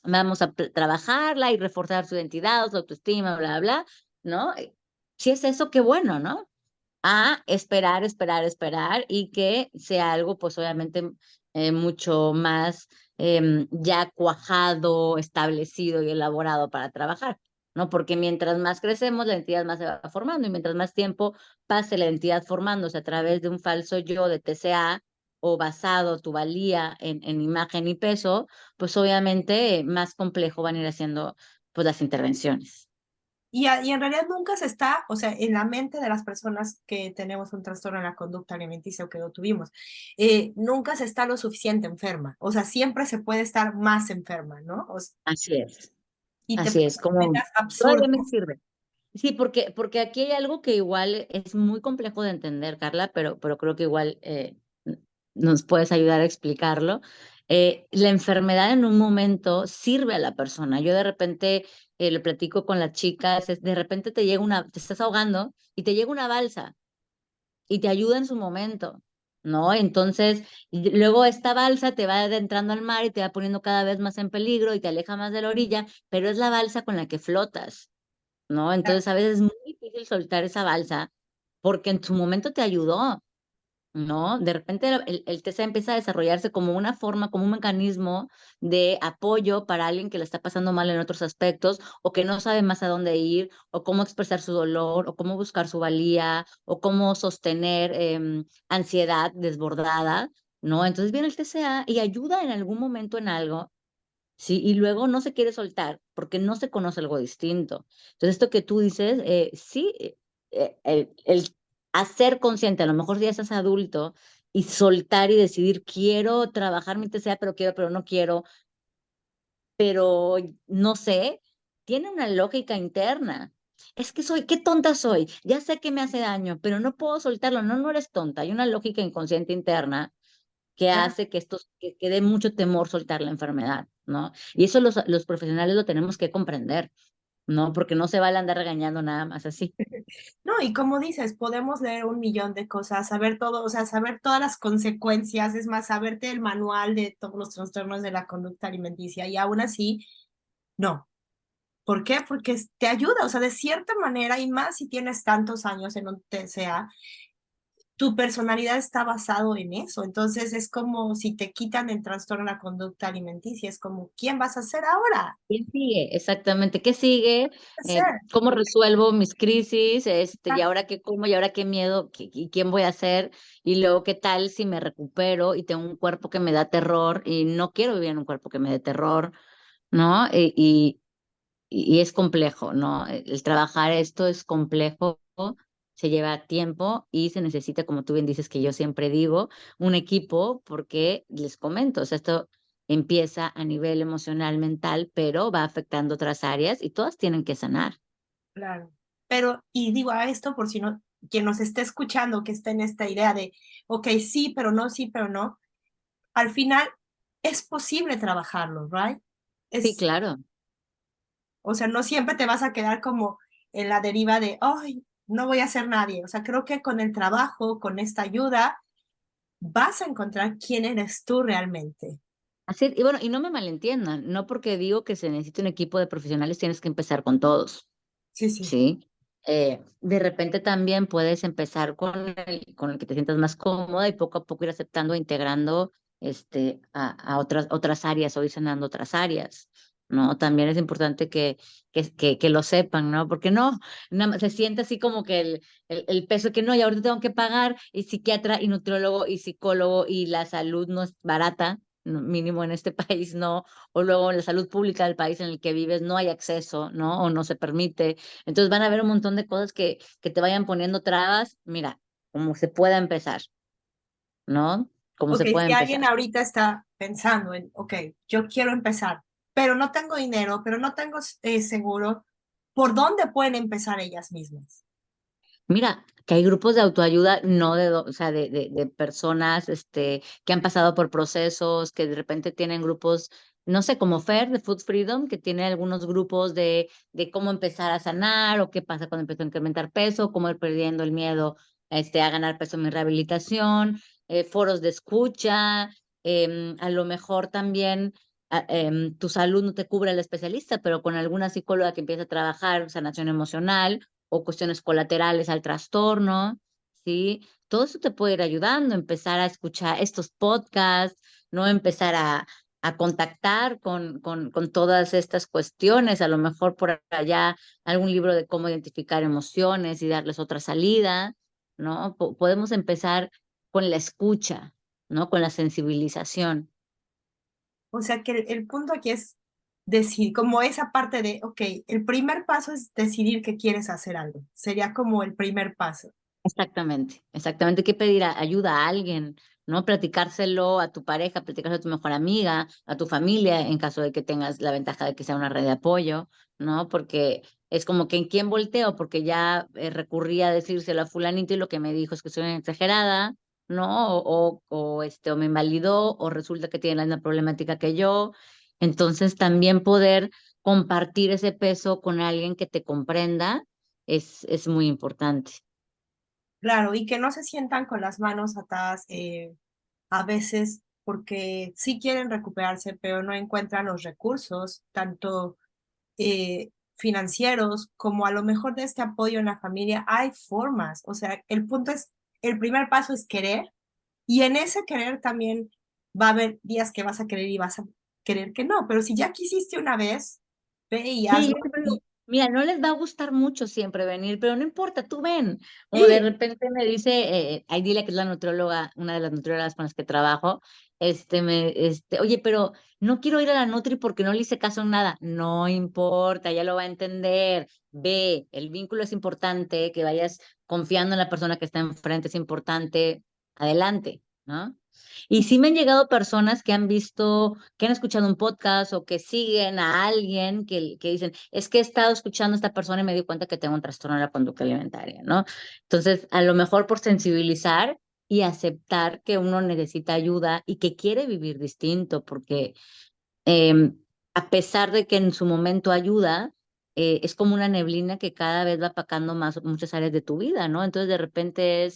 vamos a trabajarla y reforzar su identidad, su autoestima, bla, bla, ¿no? Si es eso, qué bueno, ¿no? A esperar, esperar, esperar y que sea algo, pues obviamente, mucho más ya cuajado, establecido y elaborado para trabajar, ¿no? Porque mientras más crecemos, la identidad más se va formando, y mientras más tiempo pase la identidad formándose a través de un falso yo de TCA o basado tu valía en imagen y peso, pues obviamente más complejo van a ir haciendo pues las intervenciones. Y en realidad nunca se está, o sea, en la mente de las personas que tenemos un trastorno en la conducta alimenticia o que lo tuvimos, nunca se está lo suficiente enferma. O sea, siempre se puede estar más enferma, ¿no? Así es. Y te Así es, pones como metas absurdas. todavía me sirve. Sí, porque aquí hay algo que igual es muy complejo de entender, Carla, pero creo que igual nos puedes ayudar a explicarlo. La enfermedad en un momento sirve a la persona. Yo de repente le platico con las chicas, de repente te estás ahogando y te llega una balsa y te ayuda en su momento. ¿no? Entonces, y luego esta balsa te va adentrando al mar y te va poniendo cada vez más en peligro y te aleja más de la orilla, pero es la balsa con la que flotas, ¿no? Entonces, a veces es muy difícil soltar esa balsa porque en su momento te ayudó, ¿no? De repente el TCA empieza a desarrollarse como una forma, como un mecanismo de apoyo para alguien que le está pasando mal en otros aspectos o que no sabe más a dónde ir o cómo expresar su dolor o cómo buscar su valía o cómo sostener ansiedad desbordada, ¿no? Entonces viene el TCA y ayuda en algún momento en algo. Sí, y luego no se quiere soltar porque no se conoce algo distinto. Entonces, esto que tú dices, sí, el hacer consciente, a lo mejor ya estás adulto, y soltar y decidir, quiero trabajar mi TCA, pero quiero, pero no quiero, pero no sé, tiene una lógica interna. Es que soy, qué tonta soy, ya sé que me hace daño, pero no puedo soltarlo. No, no eres tonta, hay una lógica inconsciente interna que Claro. hace que que dé mucho temor soltar la enfermedad, ¿no? Y eso los profesionales lo tenemos que comprender, ¿no? Porque no se vale andar regañando nada más así. No, y como dices, podemos leer un millón de cosas, saber todo, o sea, saber todas las consecuencias, es más, saberte el manual de todos los trastornos de la conducta alimenticia y aún así, no. ¿Por qué? Porque te ayuda, o sea, de cierta manera, y más si tienes tantos años en un TCA, tu personalidad está basado en eso. Entonces es como si te quitan el trastorno de la conducta alimenticia, es como, ¿quién vas a ser ahora? ¿Qué sigue? Exactamente, ¿qué sigue? ¿Qué hacer? ¿Cómo resuelvo mis crisis? ¿Y Exacto. ahora qué como? ¿Y ahora qué miedo? ¿Y quién voy a ser? Y luego, ¿qué tal si me recupero y tengo un cuerpo que me da terror y no quiero vivir en un cuerpo que me dé terror, ¿no? Y es complejo, ¿no? El trabajar esto es complejo, se lleva tiempo y se necesita, como tú bien dices, que yo siempre digo, un equipo, porque les comento, o sea, esto empieza a nivel emocional, mental, pero va afectando otras áreas y todas tienen que sanar. Claro. Pero, y digo a esto por si no, quien nos esté escuchando, que está en esta idea de, ok, sí, pero no, al final es posible trabajarlo, ¿right? Sí, Es, claro. o sea, no siempre te vas a quedar como en la deriva de, ay, no voy a ser nadie. O sea, creo que con el trabajo, con esta ayuda, vas a encontrar quién eres tú realmente. Así, y bueno, y no me malentiendan, no porque digo que se necesite un equipo de profesionales tienes que empezar con todos. Sí, sí. Sí, de repente también puedes empezar con el que te sientas más cómoda y poco a poco ir aceptando e integrando a otras áreas o ir sanando otras áreas, ¿no? También es importante que lo sepan, ¿no? Porque no, nada más se siente así como que el peso que no, y ahorita tengo que pagar y psiquiatra y nutriólogo y psicólogo y la salud no es barata, mínimo en este país no, o luego la salud pública del país en el que vives no hay acceso, ¿no? O no se permite. Entonces van a haber un montón de cosas que te vayan poniendo trabas. Mira, como se pueda empezar, ¿no? Como Ok, se puede si alguien empezar. ahorita está pensando en, ok, yo quiero empezar, pero no tengo dinero, pero no tengo seguro, ¿por dónde pueden empezar ellas mismas? Mira, que hay grupos de autoayuda, no o sea, de personas que han pasado por procesos, que de repente tienen grupos, no sé, como FAIR, de Food Freedom, que tiene algunos grupos de cómo empezar a sanar o qué pasa cuando empiezo a incrementar peso, cómo ir perdiendo el miedo a ganar peso en mi rehabilitación, foros de escucha, a lo mejor también tu salud no te cubre el especialista, pero con alguna psicóloga que empieza a trabajar sanación emocional o cuestiones colaterales al trastorno, ¿sí? Todo eso te puede ir ayudando, empezar a escuchar estos podcasts, ¿no? Empezar a contactar con todas estas cuestiones, a lo mejor por allá algún libro de cómo identificar emociones y darles otra salida, ¿no? Podemos empezar con la escucha, ¿no? Con la sensibilización. O sea que el punto aquí es decir, como esa parte de, ok, el primer paso es decidir que quieres hacer algo. Sería como el primer paso. Exactamente, exactamente. Que pedir ayuda a alguien, ¿no? Platicárselo a tu pareja, platicárselo a tu mejor amiga, a tu familia, en caso de que tengas la ventaja de que sea una red de apoyo, ¿no? Porque es como que en quién volteo, porque ya recurrí a decírselo a fulanito y lo que me dijo es que soy una exagerada, ¿no? O me invalidó, o resulta que tiene la misma problemática que yo. Entonces también poder compartir ese peso con alguien que te comprenda es muy importante. Claro, y que no se sientan con las manos atadas a veces porque sí quieren recuperarse, pero no encuentran los recursos, tanto financieros como a lo mejor de este apoyo en la familia. Hay formas, o sea, el punto es, el primer paso es querer y en ese querer también va a haber días que vas a querer y vas a querer que no, pero si ya quisiste una vez, ve y Sí, hazlo. yo siempre digo, Y, mira, no les va a gustar mucho siempre venir, pero no importa, tú ven. O de sí, repente me dice, Aidilia, que es la nutrióloga, una de las nutriólogas con las que trabajo, oye, pero no quiero ir a la Nutri porque no le hice caso en nada. No importa, ya lo va a entender. Ve, el vínculo es importante, que vayas confiando en la persona que está enfrente es importante. Adelante, ¿no? Y sí me han llegado personas que han visto, que han escuchado un podcast o que siguen a alguien que dicen, es que he estado escuchando a esta persona y me di cuenta que tengo un trastorno de la conducta alimentaria, ¿no? Entonces, a lo mejor por sensibilizar y aceptar que uno necesita ayuda y que quiere vivir distinto, porque eh, a pesar de que en su momento ayuda, es como una neblina que cada vez va apacando más muchas áreas de tu vida, ¿no? Entonces, de repente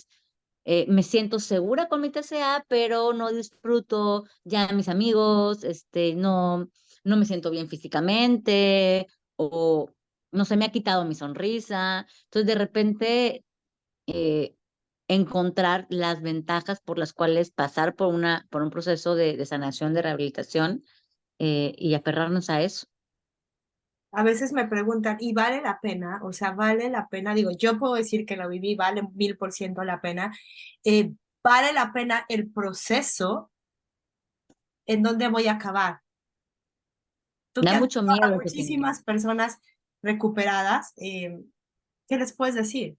me siento segura con mi TCA, pero no disfruto ya a mis amigos, no me siento bien físicamente, o no se me ha quitado mi sonrisa. Entonces, de repente, eh, encontrar las ventajas por las cuales pasar por un proceso de sanación, de rehabilitación, y aferrarnos a eso. a veces me preguntan, ¿y vale la pena? O sea, ¿vale la pena? Digo, yo puedo decir que lo viví, vale 1000% la pena. Eh, ¿Vale la pena el proceso en donde voy a acabar? Tú que Da has mucho visto a miedo ese tema. muchísimas personas recuperadas, ¿qué les puedes decir?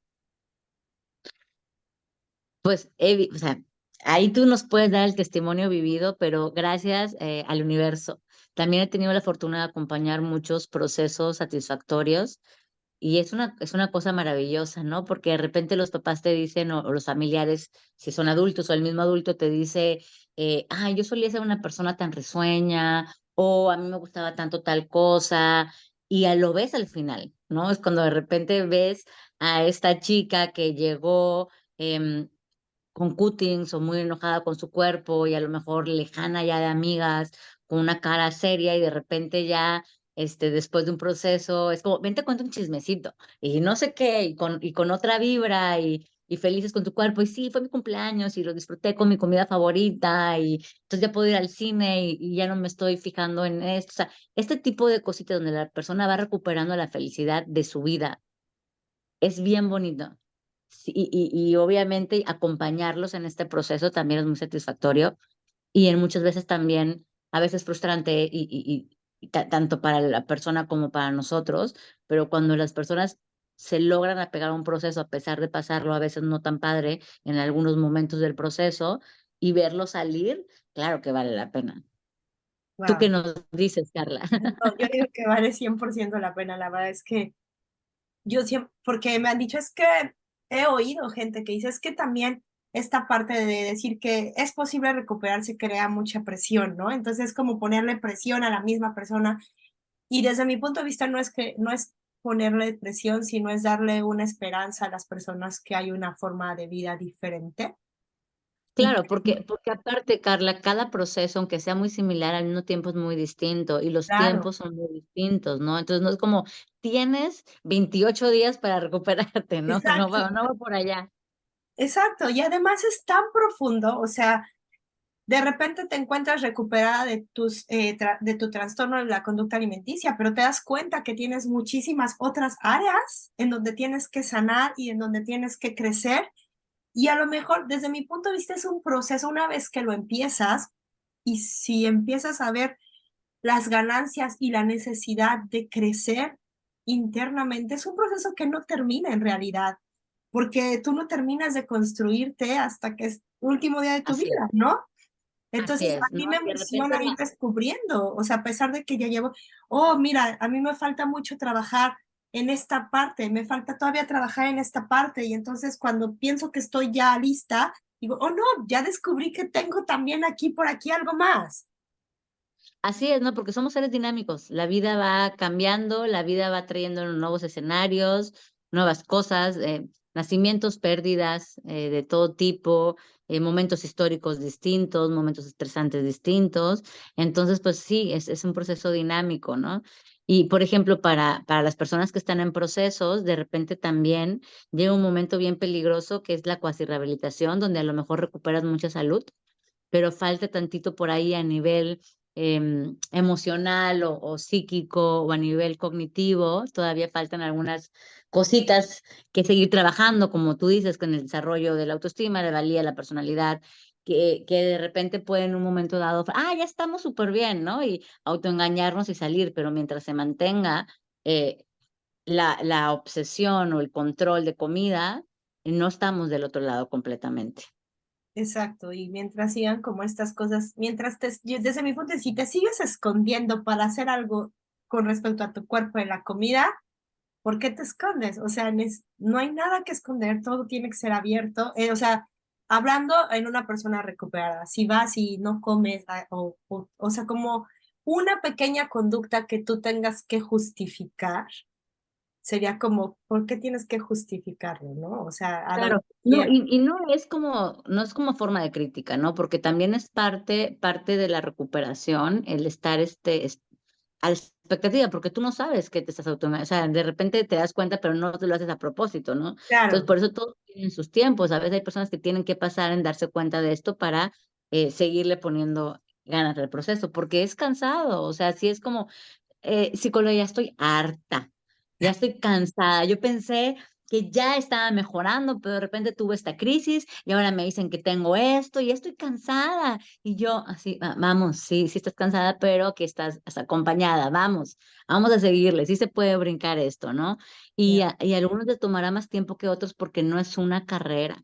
Pues, o sea, ahí tú nos puedes dar el testimonio vivido, pero gracias al universo. También he tenido la fortuna de acompañar muchos procesos satisfactorios y es una cosa maravillosa, ¿no? Porque de repente los papás te dicen, o los familiares, si son adultos o el mismo adulto te dice, ay, yo solía ser una persona tan risueña, o a mí me gustaba tanto tal cosa, y a lo ves al final, ¿no? Es cuando de repente ves a esta chica que llegó em, con cuttings o muy enojada con su cuerpo y a lo mejor lejana ya de amigas, con una cara seria y de repente ya, después de un proceso, es como, ven, te cuento un chismecito y no sé qué, y con otra vibra y felices con tu cuerpo. Y sí, fue mi cumpleaños y lo disfruté con mi comida favorita y entonces ya puedo ir al cine y ya no me estoy fijando en esto. O sea, este tipo de cositas donde la persona va recuperando la felicidad de su vida es bien bonito. Sí, y obviamente acompañarlos en este proceso también es muy satisfactorio y en muchas veces también, a veces frustrante tanto para la persona como para nosotros, pero cuando las personas se logran apegar a un proceso a pesar de pasarlo a veces no tan padre en algunos momentos del proceso y verlo salir, claro que vale la pena. ¿Tú qué Wow. nos dices, Carla? No, yo digo que vale 100% la pena. La verdad es que yo siempre, porque me han dicho, es que he oído gente que dice, es que también esta parte de decir que es posible recuperarse crea mucha presión, ¿no? Entonces es como ponerle presión a la misma persona. Y desde mi punto de vista no es que no es ponerle presión, sino es darle una esperanza a las personas que hay una forma de vida diferente. Y Claro, porque aparte, Carla, cada proceso, aunque sea muy similar, al mismo tiempo es muy distinto y los claro, tiempos son muy distintos, ¿no? Entonces no es como tienes 28 días para recuperarte, ¿no? exacto, No va por allá. exacto. Y además es tan profundo, o sea, de repente te encuentras recuperada de, de tu trastorno de la conducta alimenticia, pero te das cuenta que tienes muchísimas otras áreas en donde tienes que sanar y en donde tienes que crecer. Y a lo mejor, desde mi punto de vista, es un proceso una vez que lo empiezas y si empiezas a ver las ganancias y la necesidad de crecer internamente, es un proceso que no termina en realidad, porque tú no terminas de construirte hasta que es el último día de tu Así es, vida, ¿no? así Entonces, es, a ¿no? mí me Y de repente emociona ir descubriendo, o sea, a pesar de que ya llevo, oh, mira, a mí me falta mucho trabajar en esta parte, me falta todavía trabajar en esta parte, y entonces cuando pienso que estoy ya lista, digo, oh, no, ya descubrí que tengo también aquí por aquí algo más. así es, ¿no? Porque somos seres dinámicos. La vida va cambiando, la vida va trayendo nuevos escenarios, nuevas cosas. nacimientos, pérdidas de todo tipo, momentos históricos distintos, momentos estresantes distintos. Entonces, pues sí, es un proceso dinámico, ¿no? Y, por ejemplo, para las personas que están en procesos, de repente también llega un momento bien peligroso que es la cuasi rehabilitación, donde a lo mejor recuperas mucha salud, pero falta tantito por ahí a nivel emocional o psíquico o a nivel cognitivo, todavía faltan algunas cositas que seguir trabajando, como tú dices, con el desarrollo de la autoestima, la valía, la personalidad, que de repente puede en un momento dado, ya estamos súper bien, ¿no? Y autoengañarnos y salir, pero mientras se mantenga eh, la obsesión o el control de comida, no estamos del otro lado completamente. Exacto, y mientras sigan como estas cosas, desde mi punto de vista, si te sigues escondiendo para hacer algo con respecto a tu cuerpo en la comida, ¿por qué te escondes? O sea, no hay nada que esconder, todo tiene que ser abierto. O sea, hablando en una persona recuperada, si vas y no comes, o sea, como una pequeña conducta que tú tengas que justificar, sería como, ¿por qué tienes que justificarlo, no? O sea, a donde Claro, no, quieras. y no es como forma de crítica, ¿no? Porque también es parte de la recuperación, el estar a la expectativa, porque tú no sabes que te estás o sea, de repente te das cuenta, pero no te lo haces a propósito, ¿no? Entonces, Claro, por eso todos tienen sus tiempos. A veces hay personas que tienen que pasar en darse cuenta de esto para seguirle poniendo ganas al proceso, porque es cansado, o sea, sí es como, psicóloga, ya estoy cansada. Yo pensé que ya estaba mejorando, pero de repente tuve esta crisis y ahora me dicen que tengo esto y estoy cansada. Y yo así, vamos, sí, sí estás cansada, pero que estás acompañada, vamos a seguirle, sí se puede brincar esto, ¿no? ya, Y a algunos les tomará más tiempo que otros porque no es una carrera.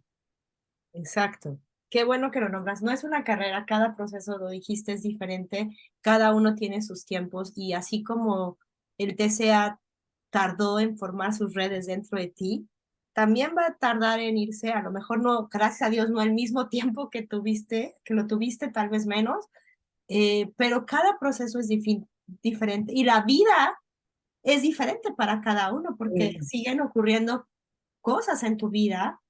exacto. Qué bueno que lo nombras. No es una carrera, cada proceso, lo dijiste, es diferente, cada uno tiene sus tiempos y así como el TCA tardó en formar sus redes dentro de ti, también va a tardar en irse, a lo mejor no, gracias a Dios, no al mismo tiempo que lo tuviste, tal vez menos, pero cada proceso es diferente y la vida es diferente para cada uno porque Sí. siguen ocurriendo cosas en tu vida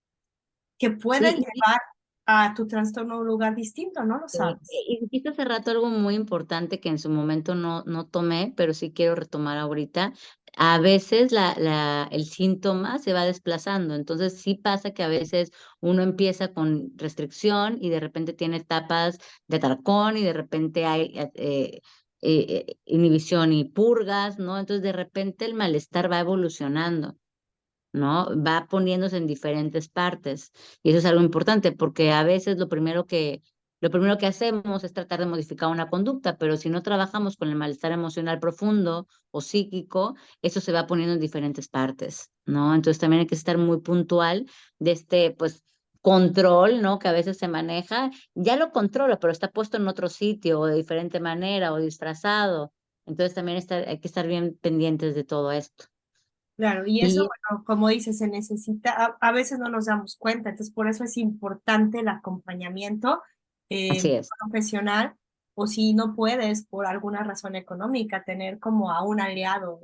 que pueden Y, llevar a tu trastorno a un lugar distinto, no lo sabes. y dijiste hace rato algo muy importante que en su momento no tomé, pero sí quiero retomar ahorita. A veces el síntoma se va desplazando, entonces sí pasa que a veces uno empieza con restricción y de repente tiene etapas de atracón y de repente hay inhibición y purgas, ¿no? Entonces de repente el malestar va evolucionando, ¿no? Va poniéndose en diferentes partes. Y eso es algo importante porque a veces lo primero que hacemos es tratar de modificar una conducta, pero si no trabajamos con el malestar emocional profundo o psíquico, eso se va poniendo en diferentes partes, ¿no? Entonces también hay que estar muy puntual de pues, control, ¿no? Que a veces se maneja, ya lo controlo, pero está puesto en otro sitio o de diferente manera o disfrazado. Entonces también hay que estar bien pendientes de todo esto. Claro, y eso, Y bueno, como dices, se necesita, a veces no nos damos cuenta, entonces por eso es importante el acompañamiento así es. profesional, o si no puedes por alguna razón económica, tener como a un aliado,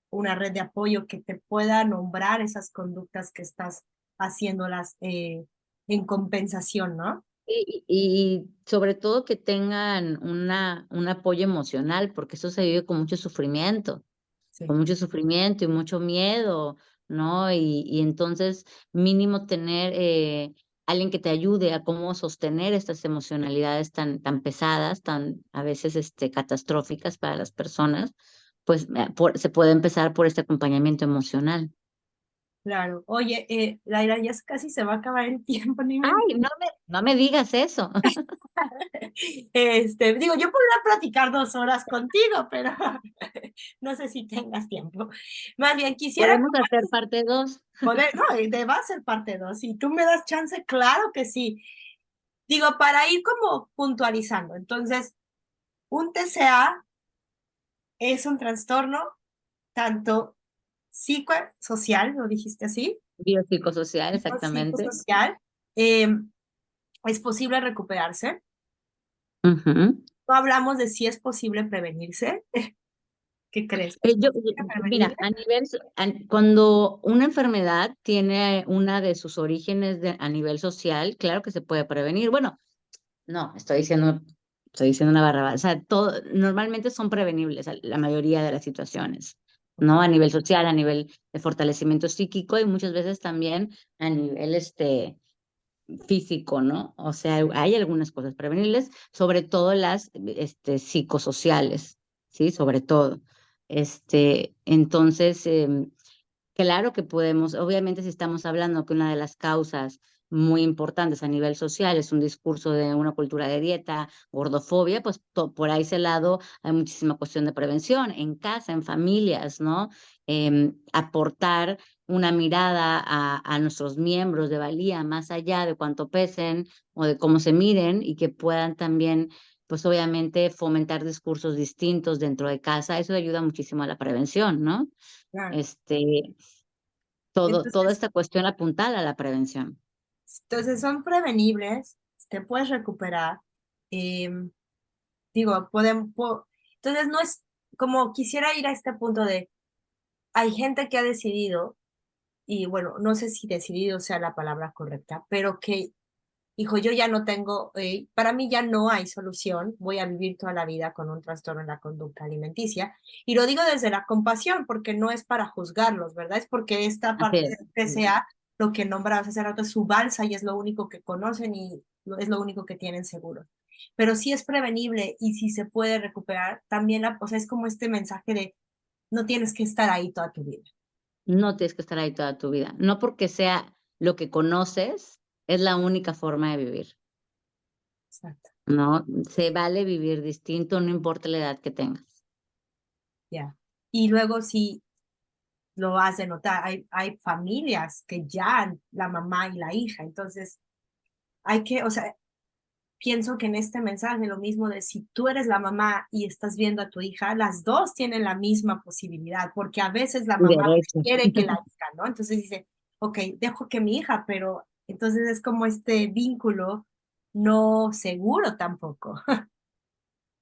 una red de apoyo que te pueda nombrar esas conductas que estás haciéndolas en compensación, ¿no? Y sobre todo que tengan un apoyo emocional, porque eso se vive con Sí, mucho sufrimiento y mucho miedo, ¿no? Y entonces mínimo tener alguien que te ayude a cómo sostener estas emocionalidades tan pesadas, tan a veces catastróficas para las personas, pues se puede empezar por este acompañamiento emocional. claro. Oye, Laira, ya casi se va a acabar el tiempo, ni me Ay, no me digas eso. Digo, yo podría platicar 2 horas contigo, pero no sé si tengas tiempo. Más bien, quisiera Podemos hacer parte dos. poder, no, va a ser parte 2. Si tú me das chance, claro que sí. Digo, para ir como puntualizando. Entonces, un TCA es un trastorno tanto psicosocial, lo dijiste así, Biopsicosocial, exactamente. psicosocial, eh, es posible recuperarse. Ujú. No hablamos de si es posible prevenirse, ¿Qué crees? Mira, ¿Prevenible? cuando una enfermedad tiene una de sus orígenes a nivel social, claro que se puede prevenir. Bueno, no, estoy diciendo una barrabada. O sea, normalmente son prevenibles la mayoría de las situaciones, ¿no? A nivel social, a nivel de fortalecimiento psíquico y muchas veces también a nivel físico, ¿no? O sea, hay algunas cosas prevenibles, sobre todo las psicosociales, ¿sí? Sobre todo. Entonces, claro que podemos, obviamente si estamos hablando que una de las causas muy importantes a nivel social es un discurso de una cultura de dieta, gordofobia, pues por ahí ese lado hay muchísima cuestión de prevención en casa, en familias, ¿no? Aportar una mirada a nuestros miembros de valía más allá de cuánto pesen o de cómo se miren y que puedan también, pues obviamente fomentar discursos distintos dentro de casa, eso ayuda muchísimo a la prevención, ¿no? Claro. este, toda Entonces, esta cuestión apuntada a la prevención. entonces son prevenibles, te puedes recuperar. em, Digo, entonces no es como quisiera ir a este punto de, hay gente que ha decidido, y bueno, no sé si decidido sea la palabra correcta, pero que dijo, yo ya no tengo, para mí ya no hay solución, voy a vivir toda la vida con un trastorno en la conducta alimenticia. Y lo digo desde la compasión, porque no es para juzgarlos, ¿verdad? Es porque esta Así parte es. del PCA, lo que nombrabas hace rato, es su balsa y es lo único que conocen y es lo único que tienen seguro. Pero si es prevenible y si se puede recuperar, también o sea, es como este mensaje de no tienes que estar ahí toda tu vida. No tienes que estar ahí toda tu vida. No porque sea lo que conoces, es la única forma de vivir. Exacto, No, se vale vivir distinto, no importa la edad que tengas. ya. Y luego si lo has de notar. Hay familias que ya la mamá y la hija, entonces hay que, o sea, pienso que en este mensaje lo mismo de si tú eres la mamá y estás viendo a tu hija, las dos tienen la misma posibilidad, porque a veces la Y mamá derecho. quiere que la hija, ¿no? Entonces dice, ok, dejo que mi hija, pero entonces es como este vínculo no seguro tampoco.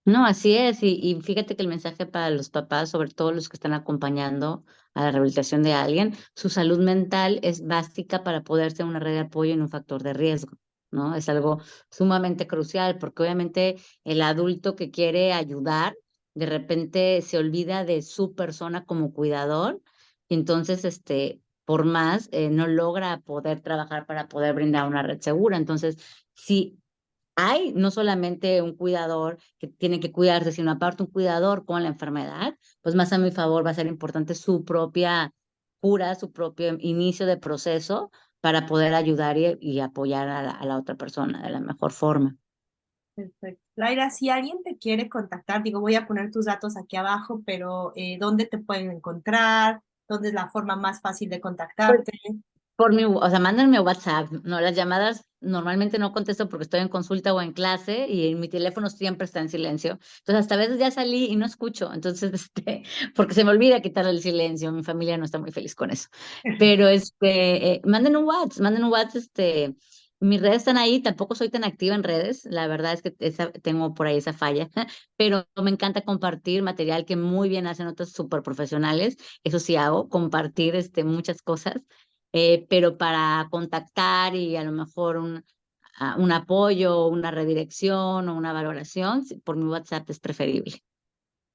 No, así es. Y fíjate que el mensaje para los papás, sobre todo los que están acompañando a la rehabilitación de alguien, su salud mental es básica para poder ser una red de apoyo en un factor de riesgo, ¿no? Es algo sumamente crucial porque obviamente el adulto que quiere ayudar, de repente se olvida de su persona como cuidador y entonces, por más, no logra poder trabajar para poder brindar una red segura. Entonces, sí hay no solamente un cuidador que tiene que cuidarse, sino aparte un cuidador con la enfermedad, pues más a mi favor va a ser importante su propia cura, su propio inicio de proceso para poder ayudar y apoyar a la otra persona de la mejor forma. Perfecto. Laira, si alguien te quiere contactar, digo, voy a poner tus datos aquí abajo, pero ¿dónde te pueden encontrar? ¿Dónde es la forma más fácil de contactarte? O sea, mándenme WhatsApp, no, las llamadas normalmente no contesto porque estoy en consulta o en clase y mi teléfono siempre está en silencio. Entonces, hasta a veces ya salí y no escucho, entonces, porque se me olvida quitarle el silencio, mi familia no está muy feliz con eso. Pero, manden un WhatsApp, mis redes están ahí, tampoco soy tan activa en redes, la verdad es que tengo por ahí esa falla, pero me encanta compartir material que muy bien hacen otros súper profesionales, eso sí hago, compartir, muchas cosas pero para contactar y a lo mejor un apoyo, una redirección o una valoración, sí, por mi WhatsApp es preferible.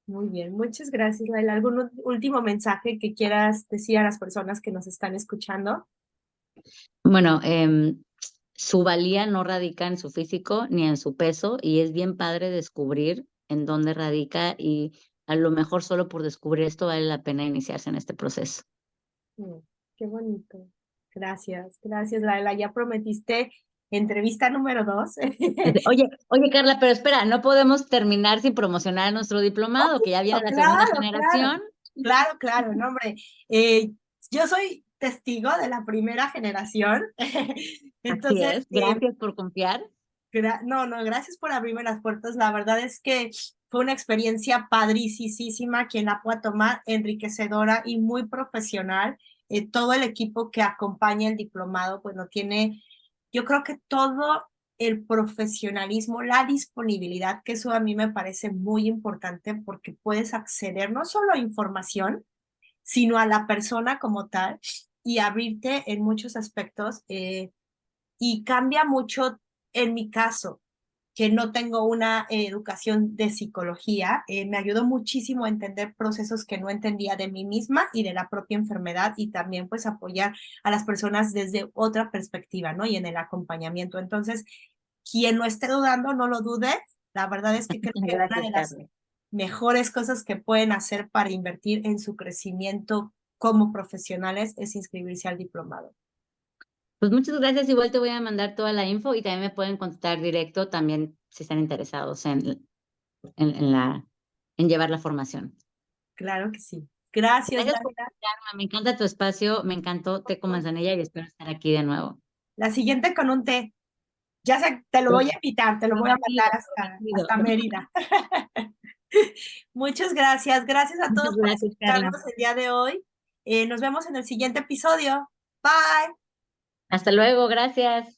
Muy bien, muchas gracias, Laila. ¿Algún último mensaje que quieras decir a las personas que nos están escuchando? Bueno, su valía no radica en su físico ni en su peso y es bien padre descubrir en dónde radica y a lo mejor solo por descubrir esto vale la pena iniciarse en este proceso. Mm, qué bonito. Gracias, gracias, Laila. Ya prometiste entrevista número 2. Oye, Carla, pero espera, no podemos terminar sin promocionar nuestro diplomado, que ya viene la segunda Claro, claro, generación. claro, claro, no, hombre. Yo soy testigo de la primera generación, Así entonces, es, gracias por confiar. no, no, gracias por abrirme las puertas. La verdad es que fue una experiencia padricísima, quien la pueda tomar, enriquecedora y muy profesional. Todo el equipo que acompaña el diplomado, pues no tiene, yo creo que todo. el profesionalismo, la disponibilidad, que eso a mí me parece muy importante porque puedes acceder no solo a información, sino a la persona como tal y abrirte en muchos aspectos y cambia mucho en mi caso que no tengo una educación de psicología, me ayudó muchísimo a entender procesos que no entendía de mí misma y de la propia enfermedad y también pues apoyar a las personas desde otra perspectiva, ¿no? Y en el acompañamiento. Entonces, quien lo esté dudando, no lo dude. La verdad es que creo que una Gracias, de las Carlos. mejores cosas que pueden hacer para invertir en su crecimiento como profesionales es inscribirse al diplomado. Pues muchas gracias. Igual te voy a mandar toda la info y también me pueden contactar directo también si están interesados en llevar la formación. Claro que sí. Gracias, Gracias por Daniela. invitarme. Me encanta tu espacio, me encantó Té con Manzanilla y espero estar aquí de nuevo. La siguiente con un té. Ya sé, te lo voy a invitar, te lo voy a mandar Prometido, hasta prometido. Mérida. Muchas gracias. Gracias a Muchas todos por gracias, Carla. escucharnos el día de hoy. Nos vemos en el siguiente episodio. Bye. Hasta luego, gracias.